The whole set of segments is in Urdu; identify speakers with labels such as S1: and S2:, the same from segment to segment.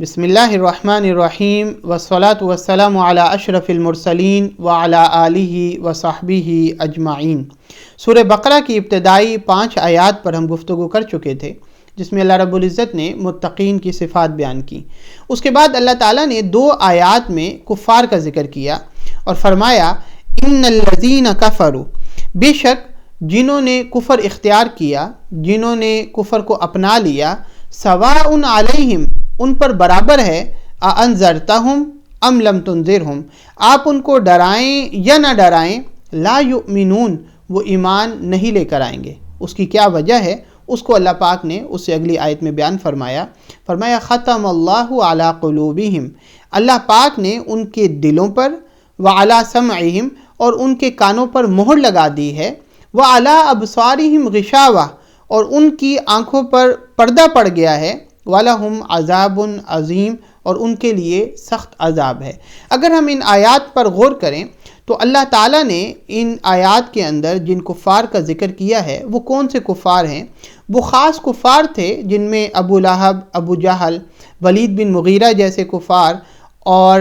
S1: بسم اللہ الرحمن الرحیم والصلاة والسلام علی اشرف المرسلین وعلی آلہ وصحبہ اجمعین۔ سورہ بقرہ کی ابتدائی 5 آیات پر ہم گفتگو کر چکے تھے، جس میں اللہ رب العزت نے متقین کی صفات بیان کی۔ اس کے بعد اللہ تعالیٰ نے 2 آیات میں کفار کا ذکر کیا اور فرمایا ان الذین کفروا، بے شک جنہوں نے کفر اختیار کیا، جنہوں نے کفر کو اپنا لیا، سواء علیہم، ان پر برابر ہے، اانذرتہم ام لم تنذرہم، آپ ان کو ڈرائیں یا نہ ڈرائیں، لا یؤمنون، وہ ایمان نہیں لے کر آئیں گے۔ اس کی کیا وجہ ہے؟ اس کو اللہ پاک نے اس سے اگلی آیت میں بیان فرمایا ختم اللہ علی قلوبہم، اللہ پاک نے ان کے دلوں پر، وعلی سمعہم، اور ان کے کانوں پر مہر لگا دی ہے، وعلی ابصارہم غشاوہ، اور ان کی آنکھوں پر پردہ پڑ گیا ہے، وَلَهُمْ عَذَابٌ عَظِيمٌ، اور ان کے لیے سخت عذاب ہے۔ اگر ہم ان آیات پر غور کریں تو اللہ تعالیٰ نے ان آیات کے اندر جن کفار کا ذکر کیا ہے وہ کون سے کفار ہیں؟ وہ خاص کفار تھے جن میں ابو لہب، ابو جہل، ولید بن مغیرہ جیسے کفار اور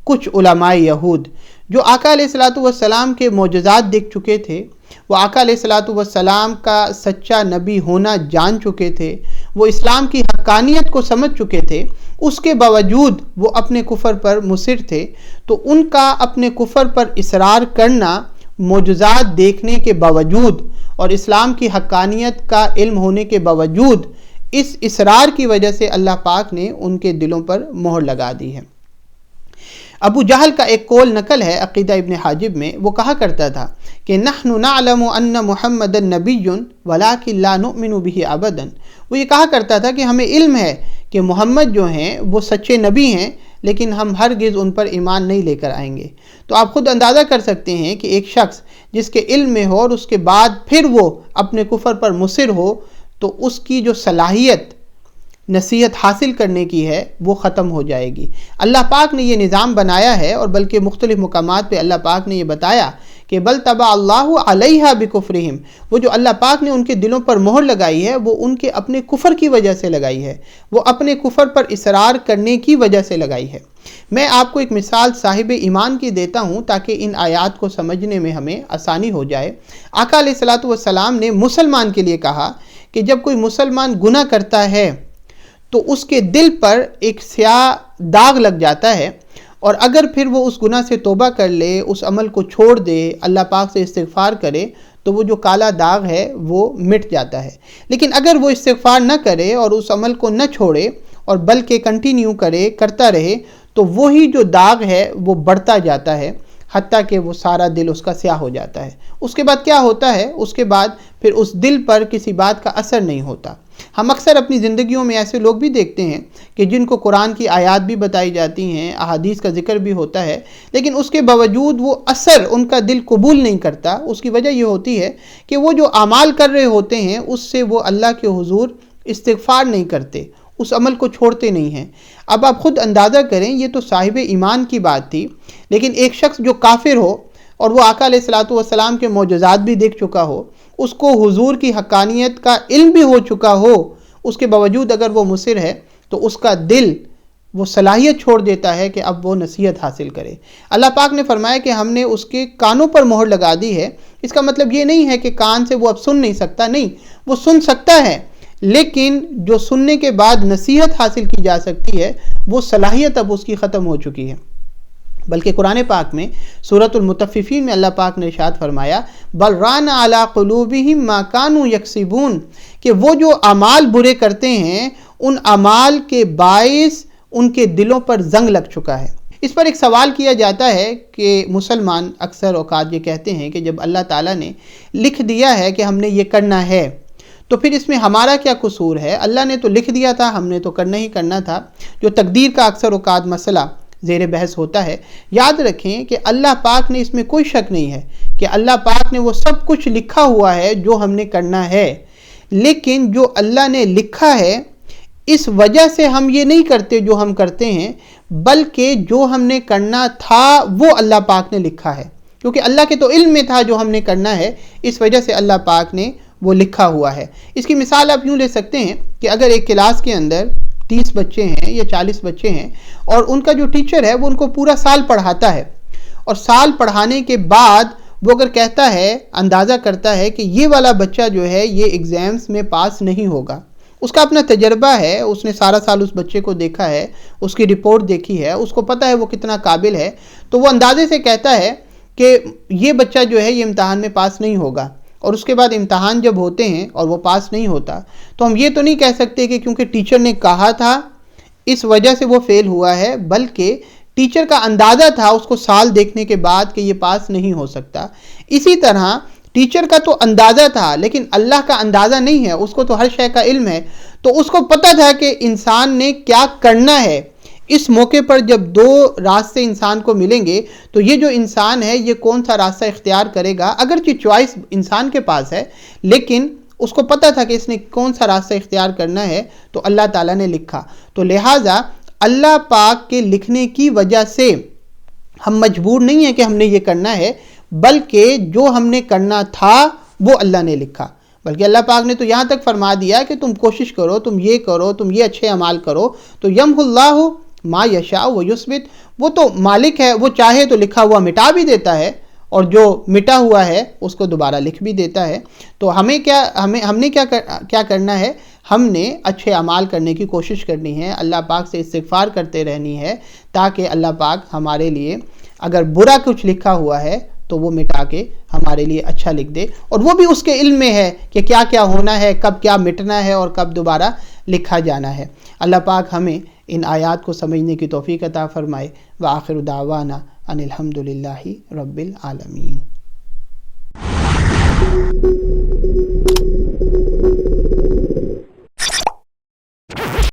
S1: کچھ علماء یہود جو آقا علیہ السلام کے معجزات دیکھ چکے تھے، وہ آقا علیہ السلام کا سچا نبی ہونا جان چکے تھے، وہ اسلام کی حقانیت کو سمجھ چکے تھے، اس کے باوجود وہ اپنے کفر پر مصر تھے۔ تو ان کا اپنے کفر پر اصرار کرنا، معجزات دیکھنے کے باوجود اور اسلام کی حقانیت کا علم ہونے کے باوجود، اس اصرار کی وجہ سے اللہ پاک نے ان کے دلوں پر مہر لگا دی ہے۔ ابو جہل کا ایک قول نقل ہے عقیدہ ابن حاجب میں، وہ کہا کرتا تھا کہ نحن نعلم ان محمد نبی ولکن لا نؤمن به ابدا، وہ یہ کہا کرتا تھا کہ ہمیں علم ہے کہ محمد جو ہیں وہ سچے نبی ہیں، لیکن ہم ہرگز ان پر ایمان نہیں لے کر آئیں گے۔ تو آپ خود اندازہ کر سکتے ہیں کہ ایک شخص جس کے علم میں ہو اور اس کے بعد پھر وہ اپنے کفر پر مصر ہو، تو اس کی جو صلاحیت نصیحت حاصل کرنے کی ہے وہ ختم ہو جائے گی۔ اللہ پاک نے یہ نظام بنایا ہے، اور بلکہ مختلف مقامات پہ اللہ پاک نے یہ بتایا کہ بل طبع اللہ علیہا بکفرہم، وہ جو اللہ پاک نے ان کے دلوں پر مہر لگائی ہے وہ ان کے اپنے کفر کی وجہ سے لگائی ہے، وہ اپنے کفر پر اصرار کرنے کی وجہ سے لگائی ہے۔ میں آپ کو ایک مثال صاحب ایمان کی دیتا ہوں تاکہ ان آیات کو سمجھنے میں ہمیں آسانی ہو جائے۔ آقا علیہ السلام نے مسلمان کے لیے کہا کہ جب کوئی مسلمان گناہ کرتا ہے تو اس کے دل پر ایک سیاہ داغ لگ جاتا ہے، اور اگر پھر وہ اس گناہ سے توبہ کر لے، اس عمل کو چھوڑ دے، اللہ پاک سے استغفار کرے، تو وہ جو کالا داغ ہے وہ مٹ جاتا ہے۔ لیکن اگر وہ استغفار نہ کرے اور اس عمل کو نہ چھوڑے اور بلکہ کنٹینیو کرتا رہے، تو وہی جو داغ ہے وہ بڑھتا جاتا ہے، حتیٰ کہ وہ سارا دل اس کا سیاہ ہو جاتا ہے۔ اس کے بعد کیا ہوتا ہے؟ اس کے بعد پھر اس دل پر کسی بات کا اثر نہیں ہوتا۔ ہم اکثر اپنی زندگیوں میں ایسے لوگ بھی دیکھتے ہیں کہ جن کو قرآن کی آیات بھی بتائی جاتی ہیں، احادیث کا ذکر بھی ہوتا ہے، لیکن اس کے باوجود وہ اثر ان کا دل قبول نہیں کرتا۔ اس کی وجہ یہ ہوتی ہے کہ وہ جو اعمال کر رہے ہوتے ہیں اس سے وہ اللہ کے حضور استغفار نہیں کرتے، اس عمل کو چھوڑتے نہیں ہیں۔ اب آپ خود اندازہ کریں، یہ تو صاحب ایمان کی بات تھی، لیکن ایک شخص جو کافر ہو اور وہ آقا علیہ السلام کے معجزات بھی دیکھ چکا ہو، اس کو حضور کی حقانیت کا علم بھی ہو چکا ہو، اس کے باوجود اگر وہ مصر ہے تو اس کا دل وہ صلاحیت چھوڑ دیتا ہے کہ اب وہ نصیحت حاصل کرے۔ اللہ پاک نے فرمایا کہ ہم نے اس کے کانوں پر مہر لگا دی ہے۔ اس کا مطلب یہ نہیں ہے کہ کان سے وہ اب سن نہیں سکتا، نہیں، وہ سن سکتا ہے، لیکن جو سننے کے بعد نصیحت حاصل کی جا سکتی ہے وہ صلاحیت اب اس کی ختم ہو چکی ہے۔ بلکہ قرآن پاک میں سورۃ المطففین میں اللہ پاک نے ارشاد فرمایا بل ران علی قلوبہم ما کانوا یکسبون، کہ وہ جو اعمال برے کرتے ہیں ان اعمال کے باعث ان کے دلوں پر زنگ لگ چکا ہے۔ اس پر ایک سوال کیا جاتا ہے کہ مسلمان اکثر اوقات یہ کہتے ہیں کہ جب اللہ تعالیٰ نے لکھ دیا ہے کہ ہم نے یہ کرنا ہے تو پھر اس میں ہمارا کیا قصور ہے؟ اللہ نے تو لکھ دیا تھا، ہم نے تو کرنا ہی کرنا تھا۔ جو تقدیر کا اکثر اوقات مسئلہ زیر بحث ہوتا ہے، یاد رکھیں کہ اللہ پاک نے اس میں کوئی شک نہیں ہے کہ اللہ پاک نے وہ سب کچھ لکھا ہوا ہے جو ہم نے کرنا ہے، لیکن جو اللہ نے لکھا ہے اس وجہ سے ہم یہ نہیں کرتے جو ہم کرتے ہیں، بلکہ جو ہم نے کرنا تھا وہ اللہ پاک نے لکھا ہے، کیونکہ اللہ کے تو علم میں تھا جو ہم نے کرنا ہے، اس وجہ سے اللہ پاک نے وہ لکھا ہوا ہے۔ اس کی مثال آپ یوں لے سکتے ہیں کہ اگر ایک کلاس کے اندر 30 بچے ہیں یا 40 بچے ہیں اور ان کا جو ٹیچر ہے وہ ان کو پورا سال پڑھاتا ہے، اور سال پڑھانے کے بعد وہ اگر کہتا ہے، اندازہ کرتا ہے کہ یہ والا بچہ جو ہے یہ ایگزامز میں پاس نہیں ہوگا، اس کا اپنا تجربہ ہے، اس نے سارا سال اس بچے کو دیکھا ہے، اس کی رپورٹ دیکھی ہے، اس کو پتہ ہے وہ کتنا قابل ہے، تو وہ اندازے سے کہتا ہے کہ یہ بچہ جو ہے یہ امتحان میں پاس نہیں ہوگا، اور اس کے بعد امتحان جب ہوتے ہیں اور وہ پاس نہیں ہوتا تو ہم یہ تو نہیں کہہ سکتے کہ کیونکہ ٹیچر نے کہا تھا اس وجہ سے وہ فیل ہوا ہے، بلکہ ٹیچر کا اندازہ تھا اس کو سال دیکھنے کے بعد کہ یہ پاس نہیں ہو سکتا۔ اسی طرح ٹیچر کا تو اندازہ تھا لیکن اللہ کا اندازہ نہیں ہے، اس کو تو ہر شے کا علم ہے، تو اس کو پتہ تھا کہ انسان نے کیا کرنا ہے۔ اس موقع پر جب دو راستے انسان کو ملیں گے تو یہ جو انسان ہے یہ کون سا راستہ اختیار کرے گا، اگرچہ چوائس انسان کے پاس ہے لیکن اس کو پتہ تھا کہ اس نے کون سا راستہ اختیار کرنا ہے، تو اللہ تعالیٰ نے لکھا۔ تو لہٰذا اللہ پاک کے لکھنے کی وجہ سے ہم مجبور نہیں ہیں کہ ہم نے یہ کرنا ہے، بلکہ جو ہم نے کرنا تھا وہ اللہ نے لکھا، بلکہ اللہ پاک نے تو یہاں تک فرما دیا کہ تم کوشش کرو، تم یہ کرو، تم یہ اچھے اعمال کرو، تو یمحو اللہ ما یشاء و یثبت، وہ تو مالک ہے، وہ چاہے تو لکھا ہوا مٹا بھی دیتا ہے اور جو مٹا ہوا ہے اس کو دوبارہ لکھ بھی دیتا ہے۔ تو ہم نے کیا کرنا ہے، ہم نے اچھے اعمال کرنے کی کوشش کرنی ہے، اللہ پاک سے استغفار کرتے رہنی ہے تاکہ اللہ پاک ہمارے لیے اگر برا کچھ لکھا ہوا ہے تو وہ مٹا کے ہمارے لیے اچھا لکھ دے، اور وہ بھی اس کے علم میں ہے کہ کیا کیا ہونا ہے، کب کیا مٹنا ہے اور کب دوبارہ لکھا جانا ہے۔ اللہ پاک ہمیں ان آیات کو سمجھنے کی توفیق عطا فرمائے۔ وآخر دعوانا ان الحمد للہ رب العالمین۔